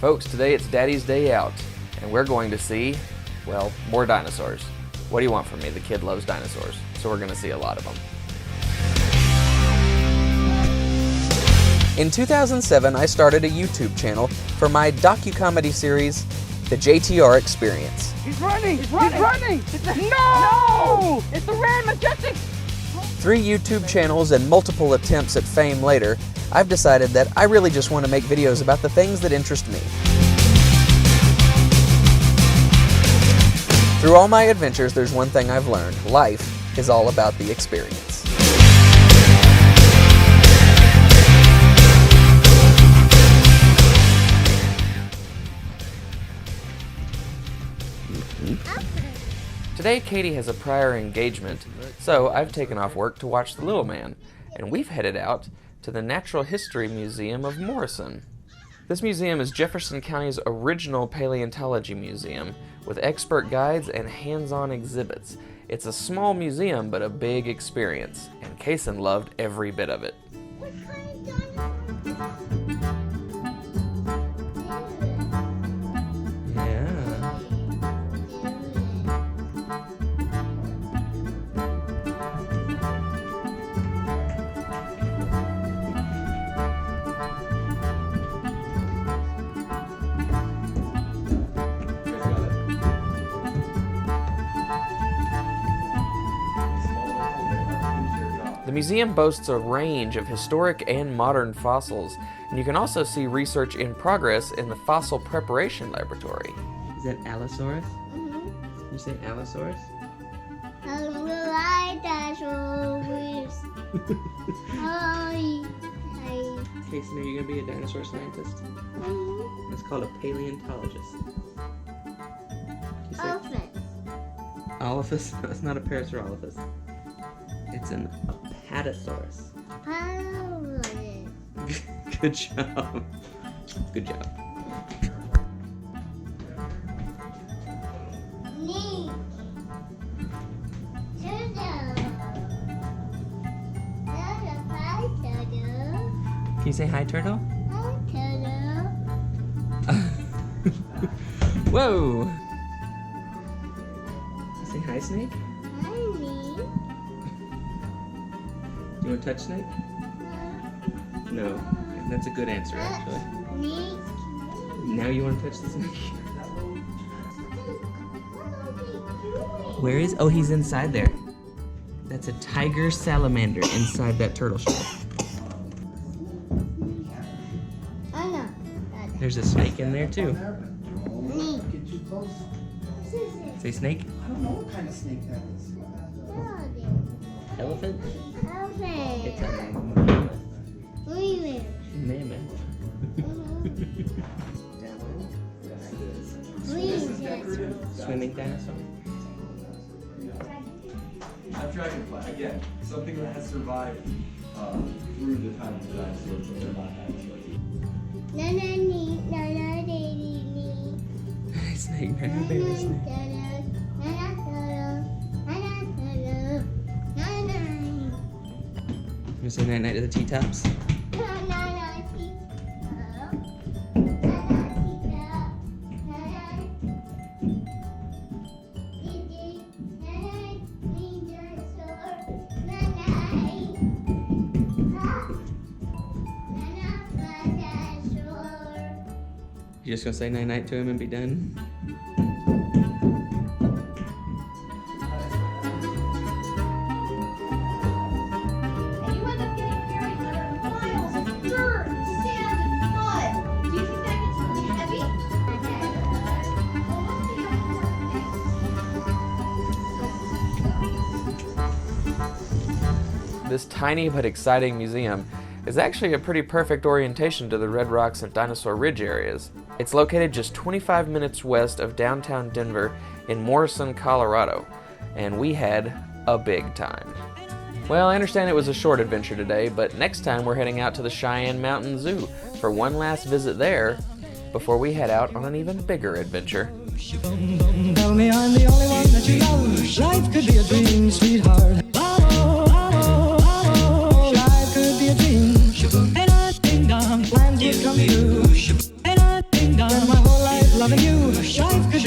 Folks, today it's Daddy's Day Out, and we're going to see, well, more dinosaurs. What do you want from me? The kid loves dinosaurs, so we're going to see a lot of them. In 2007, I started a YouTube channel for my docu-comedy series, The JTR Experience. He's running! He's running! No! It's the Red Majestic! 3 YouTube channels and multiple attempts at fame later, I've decided that I really just want to make videos about the things that interest me. Through all my adventures, there's one thing I've learned. Life is all about the experience. Today, Katie has a prior engagement, so I've taken off work to watch the little man, and we've headed out to the Natural History Museum of Morrison. This museum is Jefferson County's original paleontology museum, with expert guides and hands-on exhibits. It's a small museum, but a big experience, and Kason loved every bit of it. The museum boasts a range of historic and modern fossils, and you can also see research in progress in the Fossil Preparation Laboratory. Is that Allosaurus? Mm-hmm. You say Allosaurus? Kason, are you going to be a dinosaur scientist? Mm-hmm. It's called a paleontologist. Elephant. Olephus? That's not a Parasaurolophus. It's an Apatosaurus. Good job. Good job. Can you say hi, turtle? Hi, turtle. Whoa! You say hi, snake? Hi, me. Do you want to touch snake? No. That's a good answer, actually. Snake. Now you want to touch the snake? Where is? Oh, he's inside there. That's a tiger salamander inside that turtle shell. I know. There's a snake in there too. Snake. Say snake. I don't know what kind of snake that is. Elephant. It's a Elephant. mammoth. Swimming dinosaur. A dragonfly, again, something that has survived through the time of the dinosaurs, but they're not dinosaurs. Snake, baby snake. You say night night to the T-tops? You just gonna say night night to him and be done? This tiny but exciting museum is actually a pretty perfect orientation to the Red Rocks and Dinosaur Ridge areas. It's located just 25 minutes west of downtown Denver in Morrison, Colorado, and we had a big time. Well, I understand it was a short adventure today, but next time we're heading out to the Cheyenne Mountain Zoo for one last visit there before we head out on an even bigger adventure. Tell me I'm the only one that you love. Life could be a dream, sweetheart. Life could be a dream. And I think plans will come true. And I think loving you. Life could